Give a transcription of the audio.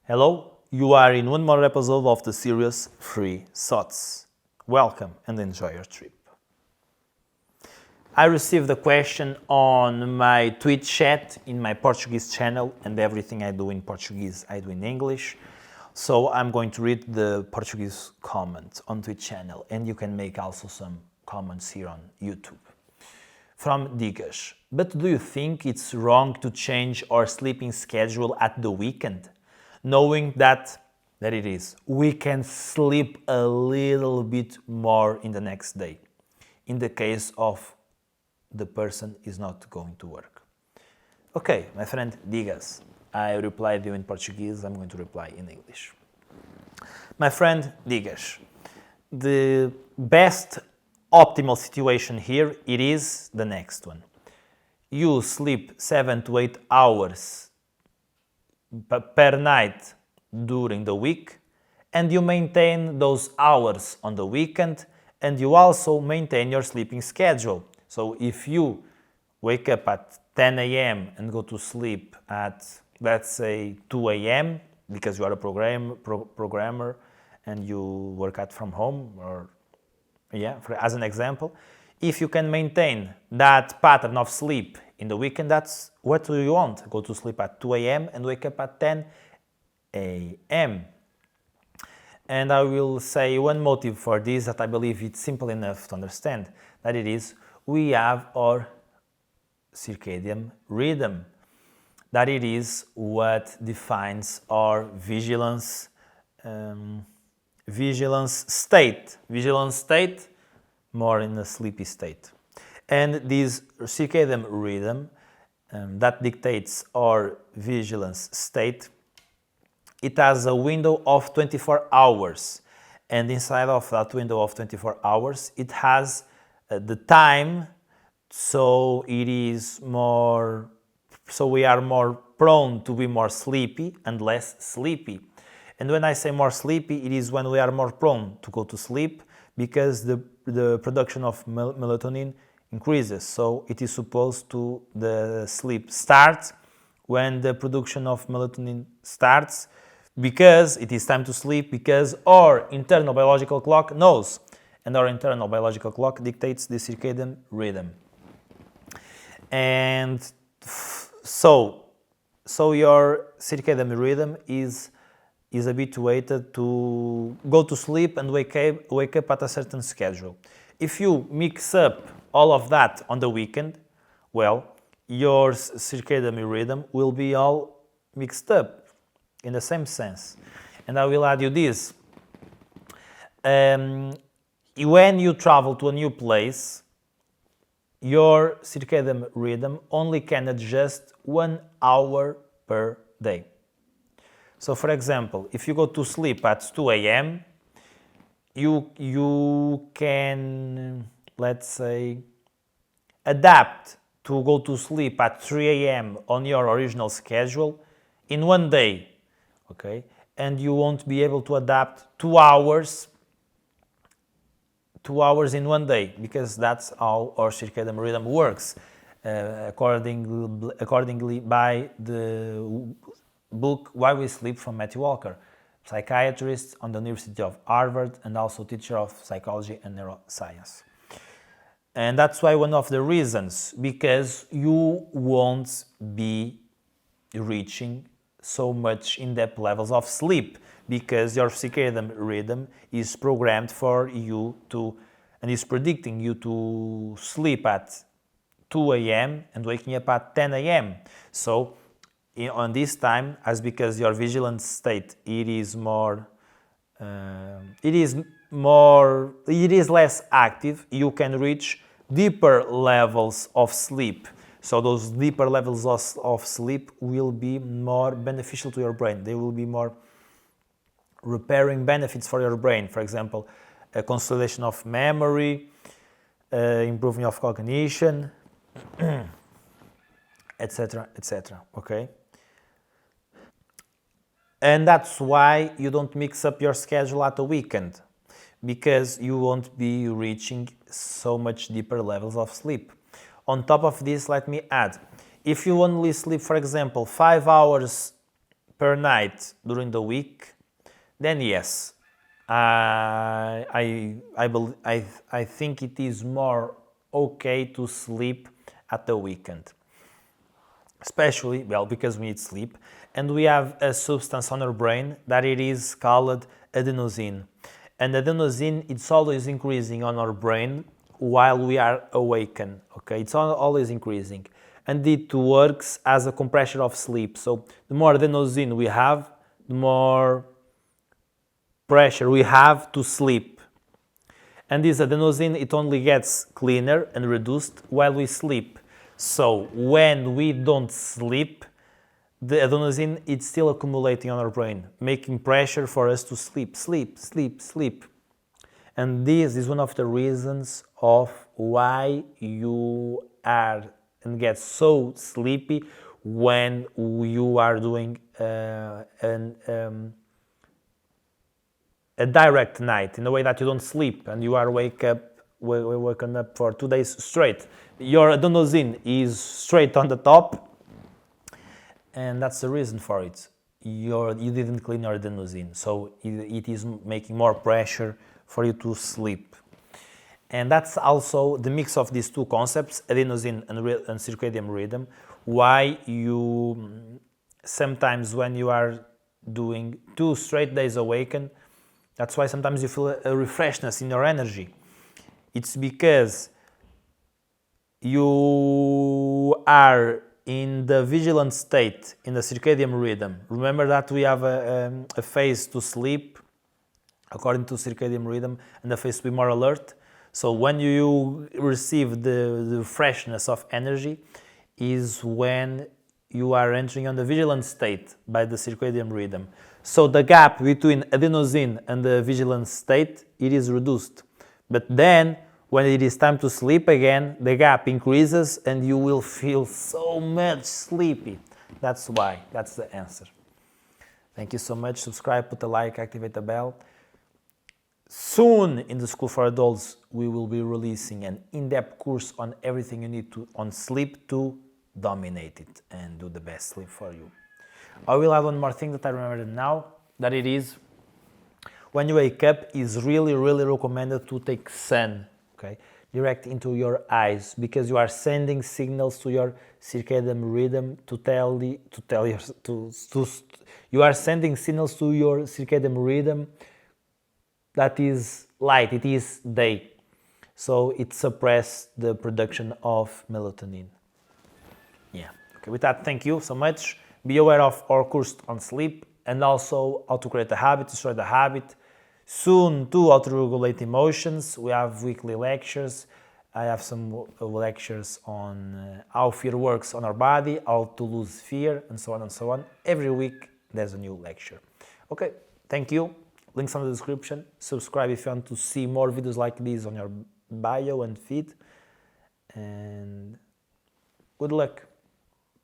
Hello, you are in one more episode of the series Free Thoughts. Welcome and enjoy your trip. I received a question on my Twitch chat in my Portuguese channel, and everything I do in Portuguese I do in English. So I'm going to read the Portuguese comments on Twitch channel, and you can make also some comments here on YouTube. From Digas. But do you think it's wrong to change our sleeping schedule at the weekend? Knowing that it is, we can sleep a little bit more in the next day, in the case of the person is not going to work. Okay, my friend Digas, I replied you in Portuguese, I'm going to reply in English. My friend Digas, the best optimal situation here, it is the next one. You sleep 7 to 8 hours per night during the week, and you maintain those hours on the weekend, and you also maintain your sleeping schedule. So if you wake up at 10 a.m. and go to sleep at, let's say, 2 a.m. because you are a programmer and you work at from home, or as an example, if you can maintain that pattern of sleep in the weekend, that's what do you want? Go to sleep at 2 a.m. and wake up at 10 a.m. And I will say one motive for this that I believe it's simple enough to understand, that it is we have our circadian rhythm, that it is what defines our vigilance state. Vigilance state, more in a sleepy state. And this circadian rhythm that dictates our vigilance state, it has a window of 24 hours. And inside of that window of 24 hours, it has the time, so it is more, so we are more prone to be more sleepy and less sleepy. And when I say more sleepy, it is when we are more prone to go to sleep, because the production of melatonin increases. So it is supposed to, the sleep starts when the production of melatonin starts, because it is time to sleep, because our internal biological clock knows, and our internal biological clock dictates the circadian rhythm. And so your circadian rhythm is habituated to go to sleep and wake up at a certain schedule. If you mix up all of that on the weekend, well, your circadian rhythm will be all mixed up in the same sense. And I will add you this. When you travel to a new place, your circadian rhythm only can adjust 1 hour per day. So for example, if you go to sleep at 2 a.m., you can, let's say, adapt to go to sleep at 3 a.m. on your original schedule in 1 day, okay? And you won't be able to adapt 2 hours in 1 day, because that's how our circadian rhythm works, accordingly by the book Why We Sleep from Matthew Walker, psychiatrist on the University of Harvard and also teacher of psychology and neuroscience. And that's why one of the reasons, because you won't be reaching so much in-depth levels of sleep, because your circadian rhythm is programmed for you to, and is predicting you to sleep at 2 a.m. and waking up at 10 a.m. So on this time, as because your vigilance state, it is less active, you can reach deeper levels of sleep. So those deeper levels of sleep will be more beneficial to your brain. They will be more repairing benefits for your brain. For example, a consolidation of memory, improving of cognition, etc., etc. Okay? And that's why you don't mix up your schedule at the weekend, because you won't be reaching so much deeper levels of sleep. On top of this, let me add, if you only sleep, for example, 5 hours per night during the week, then yes, I think it is more okay to sleep at the weekend. Especially, well, because we need sleep, and we have a substance on our brain that it is called adenosine. And adenosine, it's always increasing on our brain while we are awakened, okay? It's always increasing. And it works as a compressor of sleep. So the more adenosine we have, the more pressure we have to sleep. And this adenosine, it only gets cleaner and reduced while we sleep. So when we don't sleep, the adenosine is still accumulating on our brain, making pressure for us to sleep. And this is one of the reasons of why you are and get so sleepy when you are doing a direct night, in a way that you don't sleep and you are waken up for 2 days straight. Your adenosine is straight on the top, and that's the reason for it. You didn't clean your adenosine, so it is making more pressure for you to sleep. And that's also the mix of these two concepts, adenosine and circadian rhythm, why you sometimes when you are doing 2 straight days awakened, that's why sometimes you feel a refreshness in your energy. It's because you are in the vigilant state, in the circadian rhythm. Remember that we have a phase to sleep according to circadian rhythm and a phase to be more alert. So when you receive the freshness of energy is when you are entering on the vigilant state by the circadian rhythm. So the gap between adenosine and the vigilant state, it is reduced. But then when it is time to sleep again, the gap increases and you will feel so much sleepy. That's why, that's the answer. Thank you so much. Subscribe, put a like, activate the bell. Soon in the School for Adults, we will be releasing an in-depth course on everything you need to on sleep to dominate it and do the best sleep for you. I will add one more thing that I remember now, that it is when you wake up, is really recommended to take sun, okay, direct into your eyes, because you are sending signals to your circadian rhythm you are sending signals to your circadian rhythm that is light, it is day. So it suppresses the production of melatonin. Yeah. Okay, with that, thank you so much. Be aware of our course on sleep and also how to create a habit, destroy the habit. Soon too, how to regulate emotions. We have weekly lectures. I have some lectures on how fear works on our body, how to lose fear, and so on and so on. Every week there's a new lecture. Okay, thank you. Links on the description. Subscribe if you want to see more videos like these on your bio and feed. And good luck.